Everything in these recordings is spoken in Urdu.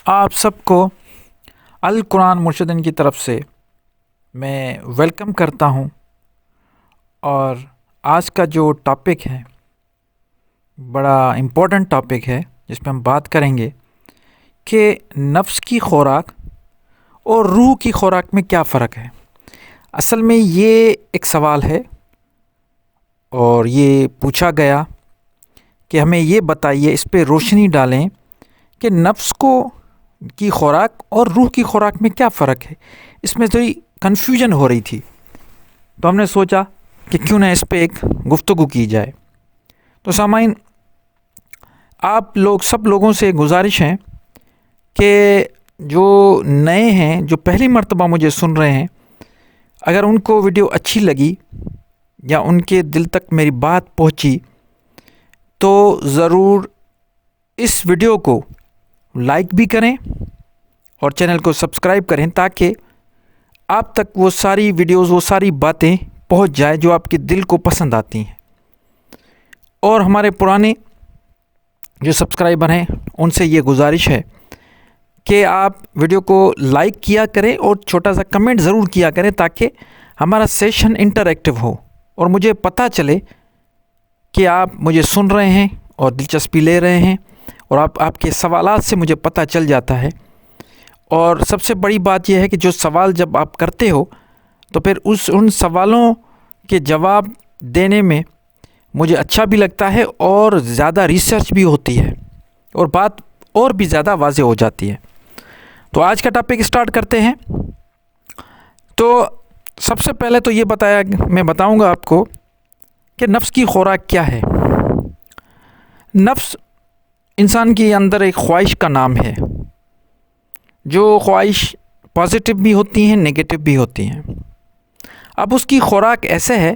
آپ سب کو القرآن مرشدین کی طرف سے میں ویلکم کرتا ہوں، اور آج کا جو ٹاپک ہے بڑا امپورٹنٹ ٹاپک ہے جس پہ ہم بات کریں گے کہ نفس کی خوراک اور روح کی خوراک میں کیا فرق ہے۔ اصل میں یہ ایک سوال ہے اور یہ پوچھا گیا کہ ہمیں یہ بتائیے، اس پہ روشنی ڈالیں کہ نفس کی خوراک اور روح کی خوراک میں کیا فرق ہے۔ اس میں تھوڑی کنفیوژن ہو رہی تھی، تو ہم نے سوچا کہ کیوں نہ اس پہ ایک گفتگو کی جائے۔ تو سامعین، آپ لوگ سب لوگوں سے گزارش ہے کہ جو نئے ہیں، جو پہلی مرتبہ مجھے سن رہے ہیں، اگر ان کو ویڈیو اچھی لگی یا ان کے دل تک میری بات پہنچی تو ضرور اس ویڈیو کو لائک بھی کریں اور چینل کو سبسکرائب کریں، تاکہ آپ تک وہ ساری ویڈیوز، وہ ساری باتیں پہنچ جائے جو آپ کے دل کو پسند آتی ہیں۔ اور ہمارے پرانے جو سبسکرائبر ہیں ان سے یہ گزارش ہے کہ آپ ویڈیو کو لائک کیا کریں اور چھوٹا سا کمنٹ ضرور کیا کریں، تاکہ ہمارا سیشن انٹریکٹیو ہو اور مجھے پتہ چلے کہ آپ مجھے سن رہے ہیں اور دلچسپی لے رہے ہیں، اور آپ کے سوالات سے مجھے پتہ چل جاتا ہے۔ اور سب سے بڑی بات یہ ہے کہ جو سوال جب آپ کرتے ہو تو پھر ان سوالوں کے جواب دینے میں مجھے اچھا بھی لگتا ہے، اور زیادہ ریسرچ بھی ہوتی ہے اور بات اور بھی زیادہ واضح ہو جاتی ہے۔ تو آج کا ٹاپک اسٹارٹ کرتے ہیں۔ تو سب سے پہلے تو یہ میں بتاؤں گا آپ کو کہ نفس کی خوراک کیا ہے۔ نفس انسان کے اندر ایک خواہش کا نام ہے، جو خواہش پازیٹیو بھی ہوتی ہیں، نیگیٹو بھی ہوتی ہیں۔ اب اس کی خوراک ایسے ہے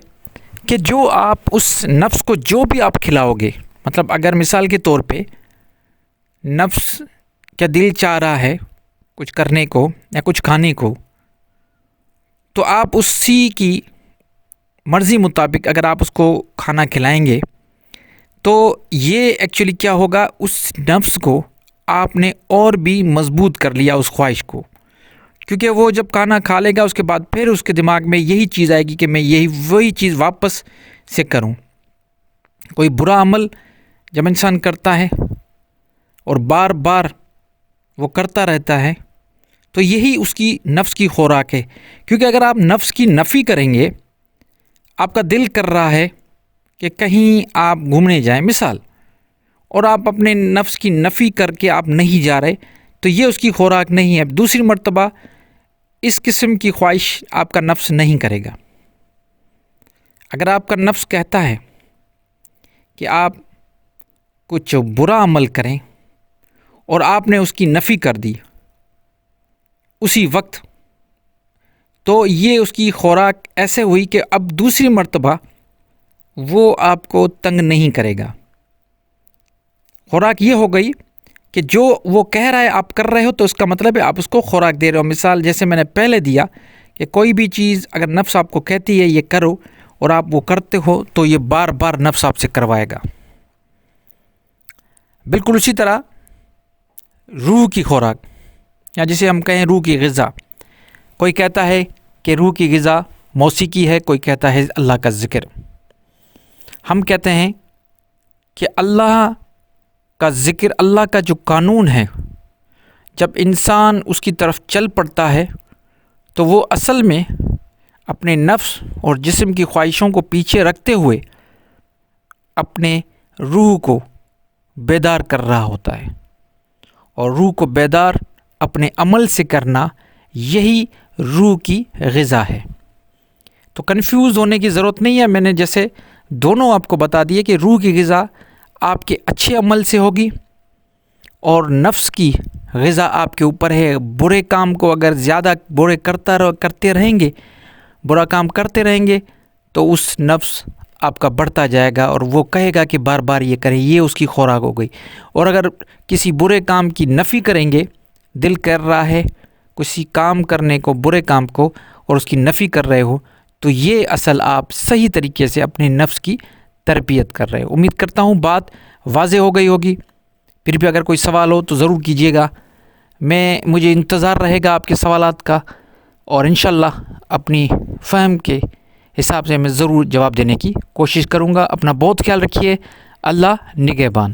کہ جو آپ اس نفس کو جو بھی آپ کھلاؤ گے، مطلب اگر مثال کے طور پہ نفس کا دل چاہ رہا ہے کچھ کرنے کو یا کچھ کھانے کو، تو آپ اسی کی مرضی مطابق اگر آپ اس کو کھانا کھلائیں گے تو یہ ایکچولی کیا ہوگا، اس نفس کو آپ نے اور بھی مضبوط کر لیا، اس خواہش کو، کیونکہ وہ جب کھانا کھا لے گا اس کے بعد پھر اس کے دماغ میں یہی چیز آئے گی کہ میں وہی چیز واپس سے کروں۔ کوئی برا عمل جب انسان کرتا ہے اور بار بار وہ کرتا رہتا ہے تو یہی اس کی نفس کی خوراک ہے، کیونکہ اگر آپ نفس کی نفی کریں گے، آپ کا دل کر رہا ہے کہ کہیں آپ گھومنے جائیں مثال، اور آپ اپنے نفس کی نفی کر کے آپ نہیں جا رہے، تو یہ اس کی خوراک نہیں ہے۔ دوسری مرتبہ اس قسم کی خواہش آپ کا نفس نہیں کرے گا۔ اگر آپ کا نفس کہتا ہے کہ آپ کچھ برا عمل کریں اور آپ نے اس کی نفی کر دی اسی وقت، تو یہ اس کی خوراک ایسے ہوئی کہ اب دوسری مرتبہ وہ آپ کو تنگ نہیں کرے گا۔ خوراک یہ ہو گئی کہ جو وہ کہہ رہا ہے آپ کر رہے ہو، تو اس کا مطلب ہے آپ اس کو خوراک دے رہے ہو۔ مثال جیسے میں نے پہلے دیا کہ کوئی بھی چیز اگر نفس آپ کو کہتی ہے یہ کرو اور آپ وہ کرتے ہو، تو یہ بار بار نفس آپ سے کروائے گا۔ بالکل اسی طرح روح کی خوراک، یا جسے ہم کہیں روح کی غذا، کوئی کہتا ہے کہ روح کی غذا موسیقی ہے، کوئی کہتا ہے اللہ کا ذکر۔ ہم کہتے ہیں کہ اللہ کا ذکر، اللہ کا جو قانون ہے، جب انسان اس کی طرف چل پڑتا ہے تو وہ اصل میں اپنے نفس اور جسم کی خواہشوں کو پیچھے رکھتے ہوئے اپنے روح کو بیدار کر رہا ہوتا ہے، اور روح کو بیدار اپنے عمل سے کرنا، یہی روح کی غذا ہے۔ تو کنفیوز ہونے کی ضرورت نہیں ہے، میں نے جیسے دونوں آپ کو بتا دیے کہ روح کی غذا آپ کے اچھے عمل سے ہوگی، اور نفس کی غذا آپ کے اوپر ہے۔ برے کام کو اگر زیادہ کرتے رہیں گے، برا کام کرتے رہیں گے، تو اس نفس آپ کا بڑھتا جائے گا اور وہ کہے گا کہ بار بار یہ کریں، یہ اس کی خوراک ہو گئی۔ اور اگر کسی برے کام کی نفی کریں گے، دل کر رہا ہے کسی کام کرنے کو، برے کام کو، اور اس کی نفی کر رہے ہو، تو یہ اصل آپ صحیح طریقے سے اپنے نفس کی تربیت کر رہے ہو۔ امید کرتا ہوں بات واضح ہو گئی ہوگی۔ پھر بھی اگر کوئی سوال ہو تو ضرور کیجیے گا۔ مجھے انتظار رہے گا آپ کے سوالات کا، اور انشاءاللہ اپنی فہم کے حساب سے میں ضرور جواب دینے کی کوشش کروں گا۔ اپنا بہت خیال رکھیے۔ اللہ نگہبان۔